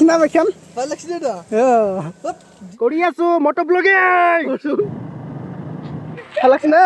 না বাইকখান ভাল লাগছে এটা কৰি আছো মটো ব্লগিং ভাল লাগছে না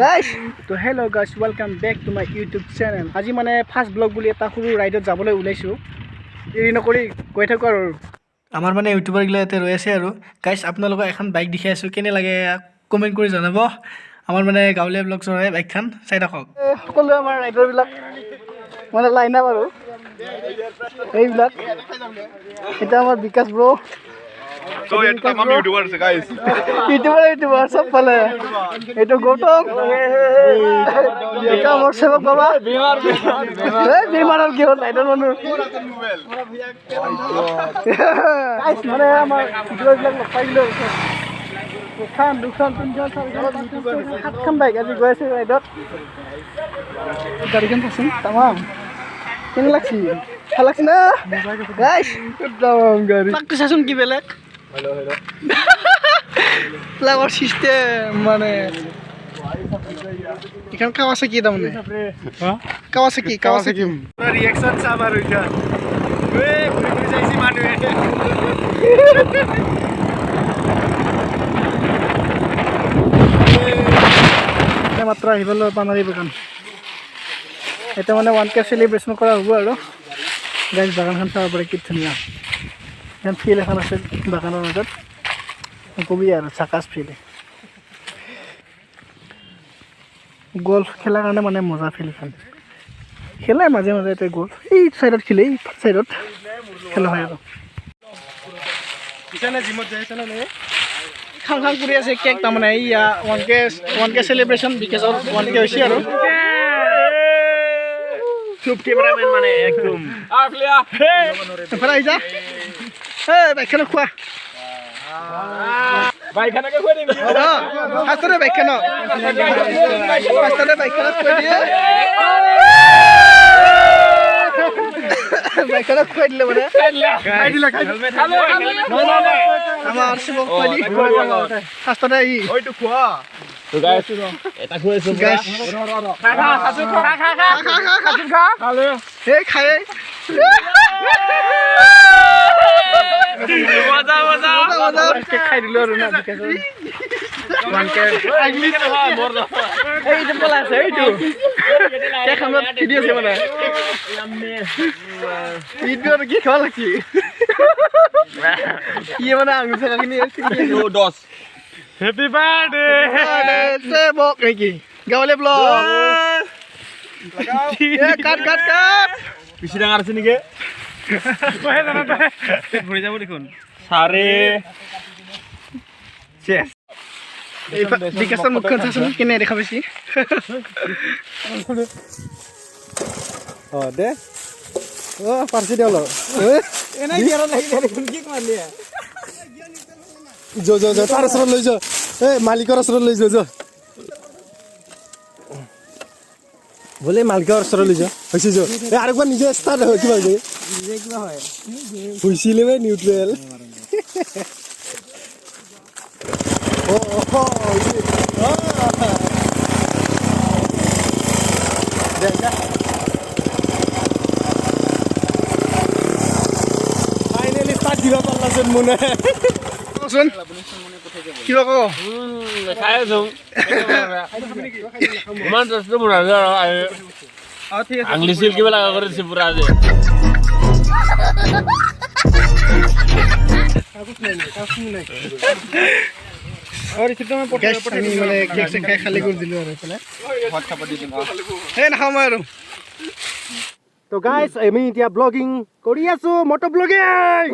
গাইস তো hello' guys welcome back to my YouTube channel আজি মানে ফাৰ্ষ্ট ব্লগ বুলি এটা সৰু ৰাইডত যাবলৈ ওলাইছো দেৰি নকৰি গৈ থাকো আৰু আমাৰ মানে ইউটিউবাৰ গিলা ইয়াতে ৰৈ আছে আৰু গাইস আপোনালোকক এখন বাইক দেখাই আছো কেনে লাগে কমেন্ট কৰি জনাব আমাৰ মানে গাঁৱলীয়া ব্লগ চৰাই বাইকখন চাই থাকক সকলো আমাৰ ৰাইডাৰ বিলাক মানে লাইন আপ আৰু এইবিলাক এটা আমাৰ বিকাশ ব্ৰ So ये तमाम यूट्यूबर से गाइस यूट्यूबर सब पले ये तो गौतम ये का मोर सेवक बाबा बीमार और क्यों लाइटर मनु गाइस माने আমার ভিডিও বিলাক লগাইলো খান দুখান তিনজন সাতখান বাইক আজি গৈ আছে ৰাইডত গাড়ীখন পছন্দ তামাম কেনে লাগছি ভাল লাগছে না গাইস তামাম গাড়ী পাকটো চাচোন কি বেলেগ हेलो ফ্লেভার সিস্টেম মানে এখান কাওয়াসাকি দাম নে কাওয়াসাকি रिएक्शन सा मार उठा ए घुरी घुरी जाइसी मानुए মাত্র আহিবল পানারি বাগান এটা মানে 1K সেলিব্রেশন করা হবো আৰু গাইস বাগানখন চাব পাৰে কি ধুনীয়া এখন ফিল এখন আছে বাগানৰ মাজত কবি আৰু চাকাছ ফিল গল্ফ খেলাৰ কাৰণে মানে মজা ফিল এখন খেলে মাজে মাজে এটা গল্ফ এই সাইডত খেলে এই সাইডত খেলা হয় আৰু किसने जिमत जाइছে না নে খাং খাং কৰি আছে কেক তাৰমানে ইয়া 1K সেলিব্ৰেশন বিকজ অফ 1K হৈছে আৰু চুপ ক্যামেৰাম্যান মানে একদম আফলিয়া ফেৰাই যা এ বাইকখান খোৱা বাইখানাকে কই দিবি হাতৰে বাইকখান হাতৰে বাইকখান কৈ দিয়ে বাইকখান কৈ দিলে মানে খাই দিলা আমাৰ শিৱক কৈ দি হাতৰে ই ওইটো খোৱা তো গাইস এটা খুৱাইছো গাইস খা খালে এ খাই মজা মজা কেক খাই দিলো আৰু না বিকাশ 1K এইটো পলা আছে এইটো কেক খাম ভিডিঅ আছে মানে ভিডিঅ কি খাওয়া লাগছি কি মানে আঙুল থাকাখিনি দশ হ্যাপি বার্থডে সে বক নেকি গাঁৱলীয়া ব্লগ কাট কাট কাট বেশি ডাঙৰ আছে নেকি ঘুৰে যাব দেখুন সাৰে শেষ এই বিকাশৰ মুখখন চাচোন কেনে দেখা পাইছি দে পাৰছি দে অলপ এনে গেৰা লাগি দেখোন কি মাৰলি যো যো যো তাৰ ওচৰত লৈ যা মালিকৰ ওচৰত লৈ যা বলে মালিকৰ ওচৰত লৈ যা হৈছে যো আৰু একবাৰ নিজে ষ্টাৰ্ট হয় কিবা হৈ নিজে কিবা হয় হৈছিলে বে নিউট্ৰেল ও ফাইনেলি ষ্টাৰ্ট দিব পাৰলাচোন মনে কচোন কিবা কওঁ খাই আছো ইমান দস্ত বুঢ়া আঙুলি চিল কিবা লগা কৰিছে পুৰা যে মানে কেক চেক খাই খালী কৰি দিলোঁ আৰু এইফালে নাখাওঁ মই আৰু তো গাইস আমি এতিয়া ব্লগিং কৰি আছো মটো blogging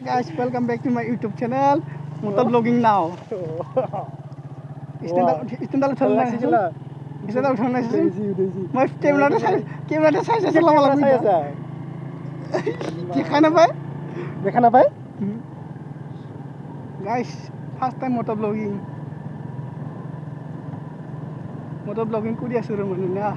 guys welcome back to my YouTube channel motor vlogging now stand up মই কেমেৰাটা চাই আছে লাভ লাগি আছে কি খাই নাপায় দেখা নাপায় guys first time motor vlogging কৰি আছো ৰ মানে না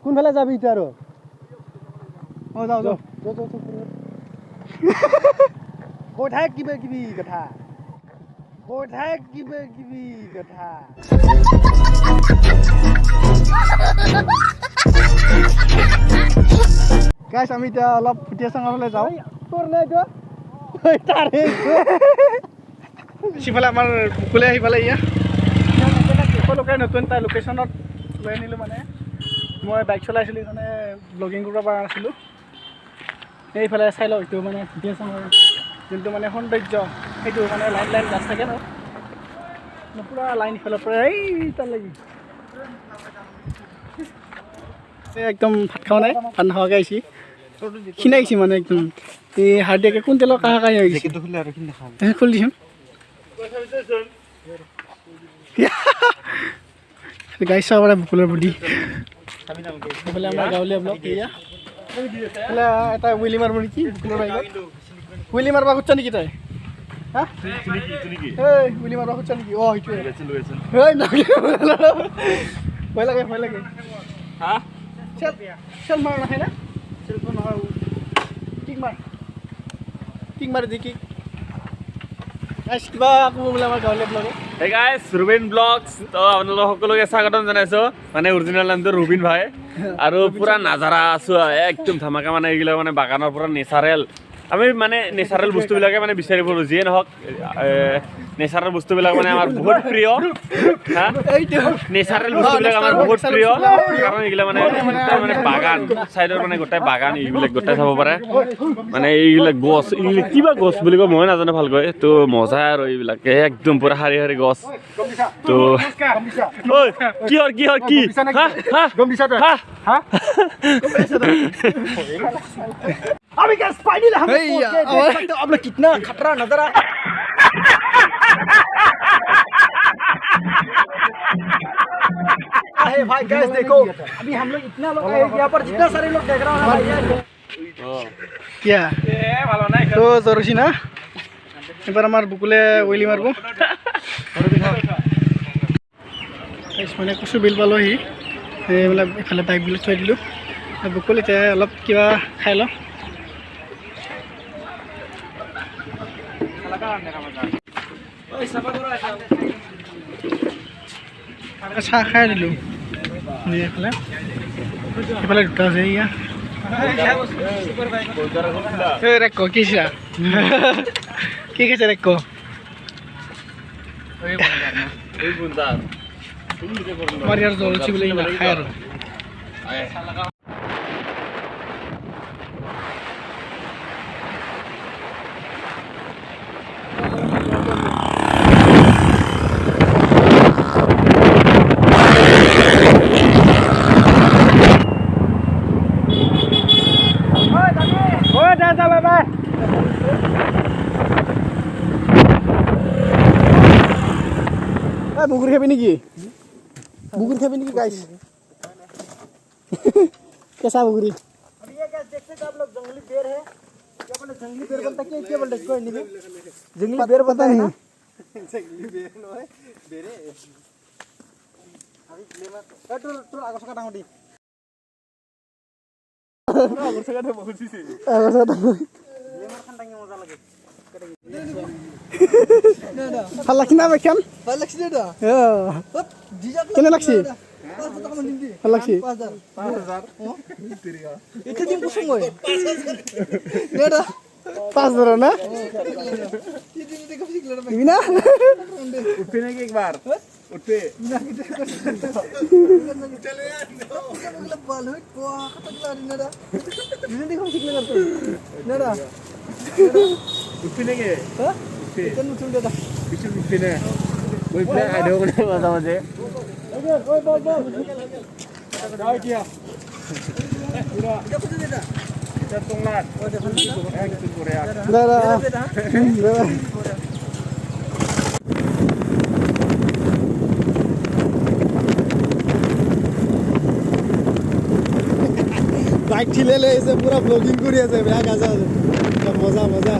কোনফালে যাবি এতিয়া আৰু যাওঁ যাওঁ কৈ থাক কিবা কিবি কথা কৈ থাক কিবা কিবি কথা গাইছ আমি এতিয়া অলপ ফুটিয়া চাঙাবলৈ যাওঁ তোৰ নাই তাৰে সিফালে আমাৰ বুকুলে আহিফালে ইয়া সকলোকে নতুন এটা লোকেশ্যনত লৈ আনিলোঁ মানে মই বাইক চলাইছিলোঁ সেইকাৰণে ব্লগিং কৰিব পৰা নাছিলোঁ এইফালে চাই লওঁ এইটো মানে ফুটিয়া চাঙৰ যোনটো মানে সৌন্দৰ্য সেইটো মানে লাইন লাইন গাছ থাকে ন পূৰা লাইন ইফালৰ পৰা এই তালৈকে একদম ভাত খোৱা নাই ভাত নোখোৱাকৈ আহিছে খিনাইছে মানে একদম এই হাৰ্ডিয়াকে কোন তেলৰ কাহা কাহি আহিছে খুলি দিছোঁ গাই চাব পাৰে বুকুলৰ বুদ্ধি সেইফালে আমাৰ গাঁৱলীয়া ব্লক এয়া এইফালে এটা উইলি মাৰিব নেকি বুকুলৰ বাইকত উইলি মাৰিব খুজিছ নেকি তই হা এই উইলি মাৰিব খুজিছ নেকি অঁ সেইটোৱে ভয় লাগে হা চেল মাৰ নাখায় না চেলটো নহয় কিক মাৰ দি কিক কিবা আকৌ বোলে আমাৰ গাঁৱলীয়া ব্লগে Hey guys, Rubin Vlogs. তো আপোনালোক সকলোকে স্বাগতম জনাইছোঁ মানে অৰিজিনেল নামটো ৰুবিন ভাই আৰু পুৰা নাজাৰা আছোঁ একদম ধামাকা মানে এইবিলাক মানে বাগানৰ পৰা নেচাৰেল আমি মানে নেচাৰেল বস্তুবিলাকে মানে বিচাৰি ফুৰোঁ যিয়ে নহওক নেচাৰেল বস্তুবিলাক মানে আমাৰ বহুত প্ৰিয় হা নেচাৰেল বস্তুবিলাক আমাৰ বহুত প্ৰিয় কাৰণ এইবিলাক মানে মানে বাগান চাইডৰ মানে গোটেই বাগান এইবিলাক গোটেই চাব পাৰে মানে এইবিলাক গছ এইবিলাক কিবা গছ বুলি কয় মই নাজানো ভালকৈ তো মজা আৰু এইবিলাক একদম পুৰা শাৰী শাৰী গছ তো ঐ কি अभी क्या स्पाइनी हम अब लोग कितना खतरा नजर आ है भाई गैस देखो अभी हम लोग इतना लोग आए यहाँ पर जितना सारे लोग देख रहा हूँ भाई क्या তো জৰুৰী না এবাৰ আমাৰ বুকুলে উইলি মাৰিব মানে কচু বিল পালোহি এইবিলাক এইফালে বাইক বিল থৈ দিলোঁ বুকুল এতিয়া অলপ কিবা খাই লওঁ চাহ খাই দিলোঁ এইফালে এইফালে দুটা আছে ইয়া ৰেক্ক কি চা কি খাইছে ৰেক্ক আমাৰ ইয়াৰ জল উঠি বোলে ইমান খায় আৰু बुगुर खाबी नेकी गाइस कैसा बुगुरी अभी ये गैस देखते हैं आप लोग जंगली बेर है क्या बोले जंगली बेर बोलता क्या बोलते इसको हिंदी में जंगली बेर पता नहीं जंगली बेर नो है बेरे अभी फ्लेवर तो आगो सका टांगडी आगो सका तो बहुत चीज है आगो सका फ्लेवर खान टांगे मजा लगे ভাল লাগছি না বেখান ভাল লাগছে এটা কেনে লাগছি ভাল লাগছি 5000 এটা দিন কোন সময় এটা 5000 না তিন দিন কবে শিখলে দিবি না উঠবে নাকি একবার উঠবে চলে বল হই কোয়া কত গলা দিনারা দিন দিন কবে শিখলে করতে নেড়া উঠবে নাকি হ্যাঁ কেন মুছুন দাদা কিছু উঠবে না ওই প্লে আইডিয়া করে মাঝে মাঝে ওই বল যাও কিয়া পুরা এটা কত দেটা এটা তোমার ওই দেখুন একটু করে আর দাদা বাইক ঠিলে লৈ আহিছে পুৰা ব্লগিং কৰি আছে বেয়া গাজা মজা